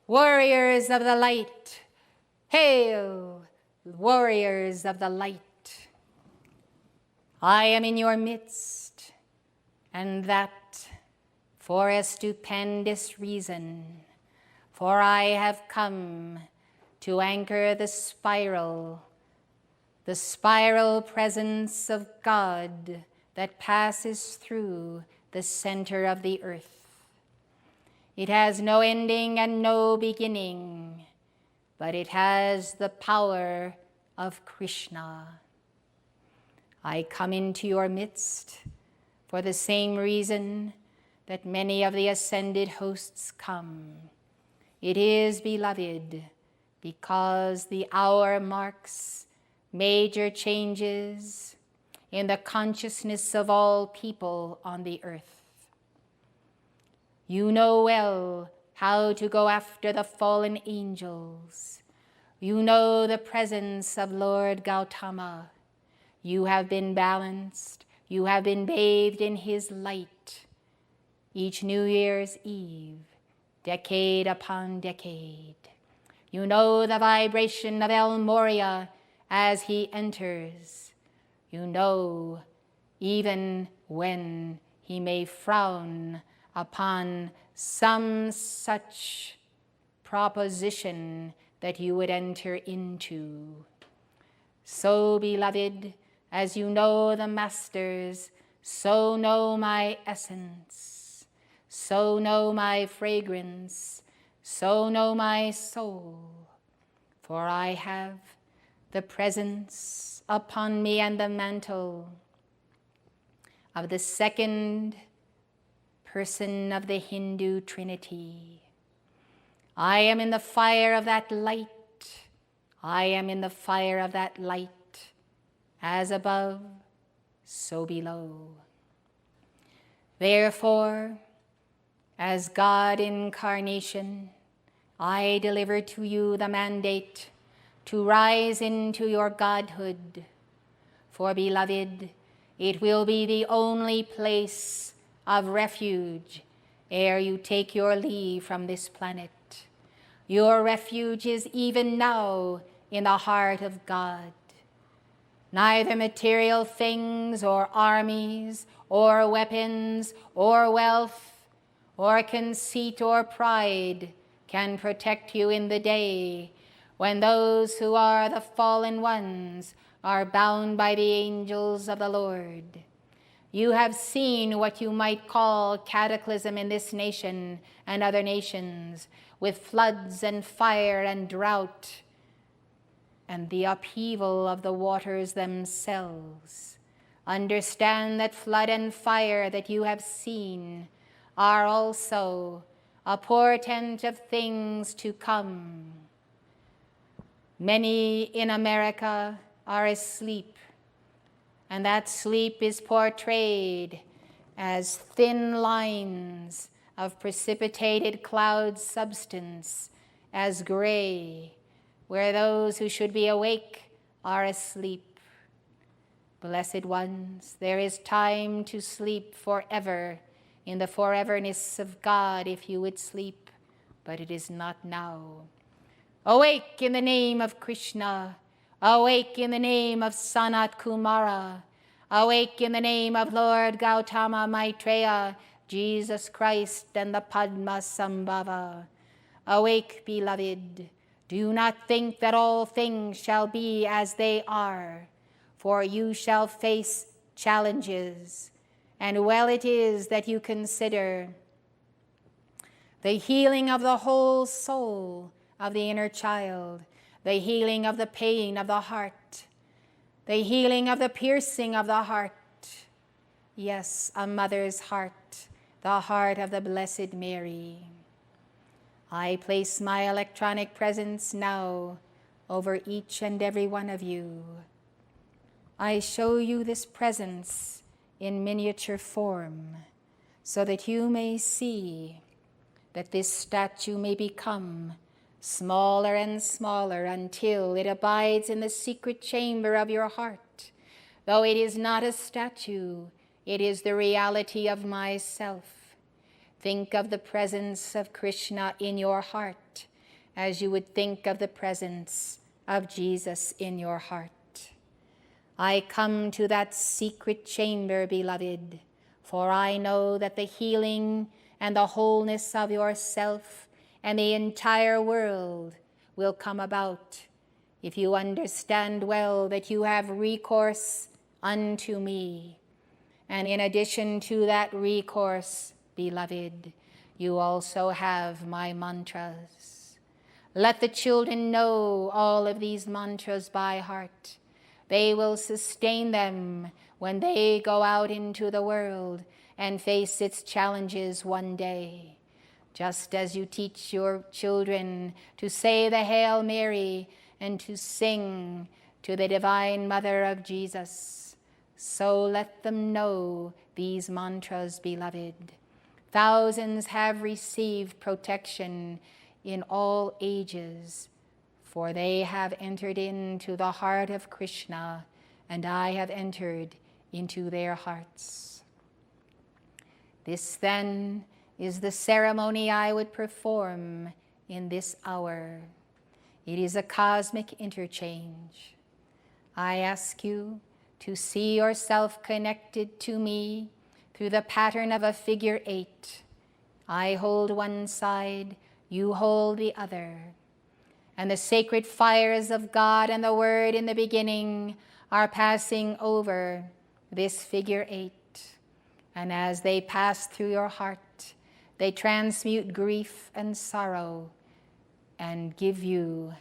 Warriors of the light, hail, warriors of the light. I am in your midst, and that for a stupendous reason, for I have come to anchor the spiral presence of God that passes through the center of the earth. It has no ending and no beginning, but it has the power of Krishna. I come into your midst for the same reason that many of the ascended hosts come. It is, beloved, because the hour marks major changes in the consciousness of all people on the earth. You know well how to go after the fallen angels. You know the presence of Lord Gautama. You have been balanced. You have been bathed in his light. Each New Year's Eve, decade upon decade. You know the vibration of El Moria as he enters. You know even when he may frown upon some such proposition that you would enter into. So, beloved, as you know the masters, so know my essence, so know my fragrance, so know my soul. For I have the presence upon me and the mantle of the second person of the Hindu Trinity. I am in the fire of that light. I am in the fire of that light, as above, so below. Therefore, as God incarnation, I deliver to you the mandate to rise into your Godhood. For, beloved, it will be the only place of refuge ere you take your leave from this planet. Your refuge is even now in the heart of God. Neither material things or armies or weapons or wealth or conceit or pride can protect you in the day when those who are the fallen ones are bound by the angels of the Lord. You have seen what you might call cataclysm in this nation and other nations, with floods and fire and drought, and the upheaval of the waters themselves. Understand that flood and fire that you have seen are also a portent of things to come. Many in America are asleep, and that sleep is portrayed as thin lines of precipitated cloud substance, as gray, where those who should be awake are asleep. Blessed ones, there is time to sleep forever in the foreverness of God if you would sleep, but it is not now. Awake in the name of Krishna. Awake in the name of Sanat Kumara. Awake in the name of Lord Gautama Maitreya, Jesus Christ, and the Padma Sambhava. Awake, beloved. Do not think that all things shall be as they are, for you shall face challenges, and well it is that you consider the healing of the whole soul of the inner child, the healing of the pain of the heart, the healing of the piercing of the heart. Yes, a mother's heart, the heart of the Blessed Mary. I place my electronic presence now over each and every one of you. I show you this presence in miniature form so that you may see that this statue may become smaller and smaller until it abides in the secret chamber of your heart. Though it is not a statue, it is the reality of myself. Think of the presence of Krishna in your heart as you would think of the presence of Jesus in your heart. I come to that secret chamber, beloved, for I know that the healing and the wholeness of yourself and the entire world will come about if you understand well that you have recourse unto me. And in addition to that recourse, beloved, you also have my mantras. Let the children know all of these mantras by heart. They will sustain them when they go out into the world and face its challenges one day. Just as you teach your children to say the Hail Mary and to sing to the Divine Mother of Jesus, so let them know these mantras, beloved. Thousands have received protection in all ages, for they have entered into the heart of Krishna, and I have entered into their hearts. This then is the ceremony I would perform in this hour. It is a cosmic interchange. I ask you to see yourself connected to me through the pattern of a figure 8. I hold one side, you hold the other. And the sacred fires of God and the Word in the beginning are passing over this figure 8. And as they pass through your heart, they transmute grief and sorrow and give you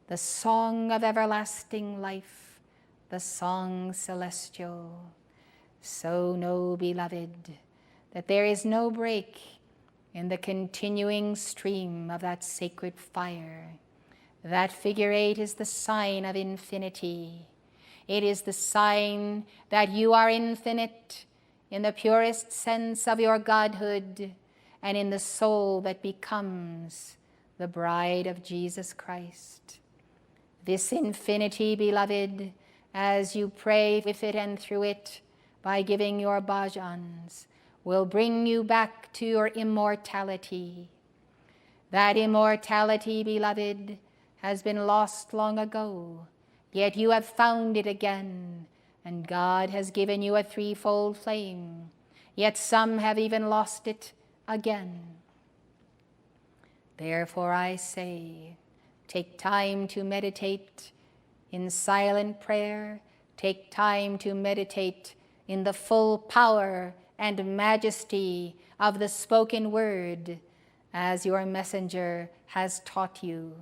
the song of everlasting life, the song celestial. So know, beloved, that there is no break in the continuing stream of that sacred fire. That figure 8 is the sign of infinity. It is the sign that you are infinite in the purest sense of your godhood and in the soul that becomes the bride of Jesus Christ. This infinity, beloved, as you pray with it and through it by giving your bhajans, will bring you back to your immortality. That immortality, beloved, has been lost long ago, yet you have found it again, and God has given you a threefold flame, yet some have even lost it again. Therefore I say, take time to meditate in silent prayer, take time to meditate in the full power and majesty of the spoken word, as your messenger has taught you.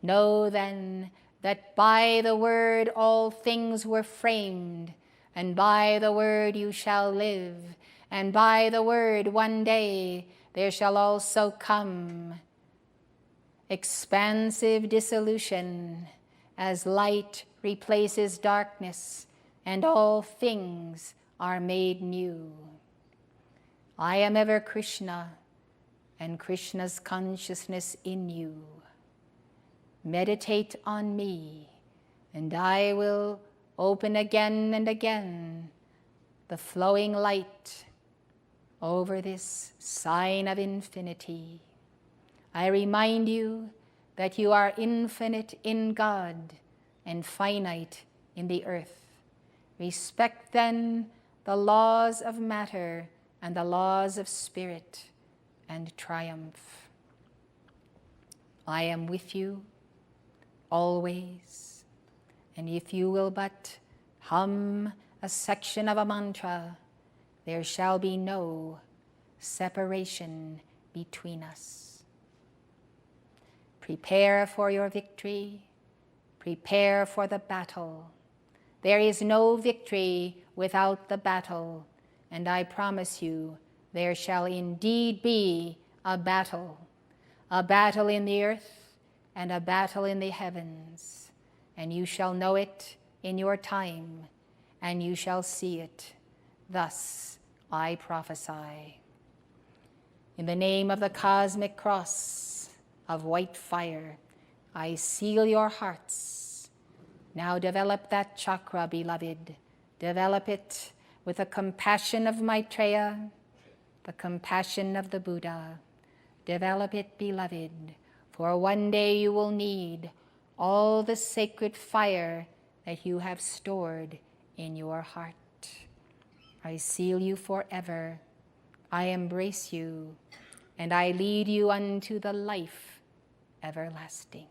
Know then that by the word all things were framed, and by the word you shall live, and by the word one day there shall also come expansive dissolution, as light replaces darkness, and all things are made new. I am ever Krishna, and Krishna's consciousness in you. Meditate on me, and I will open again and again the flowing light over this sign of infinity. I remind you that you are infinite in God and finite in the earth. Respect then the laws of matter and the laws of spirit, and triumph. I am with you always, and if you will but hum a section of a mantra, there shall be no separation between us. Prepare for your victory, prepare for the battle. There is no victory without the battle, and I promise you there shall indeed be a battle in the earth and a battle in the heavens, and you shall know it in your time, and you shall see it. Thus I prophesy. In the name of the cosmic cross of white fire, I seal your hearts. Now develop that chakra, beloved. Develop it with the compassion of Maitreya, the compassion of the Buddha. Develop it, beloved, For one day you will need all the sacred fire that you have stored in your heart. I seal you forever. I embrace you, and I lead you unto the life everlasting.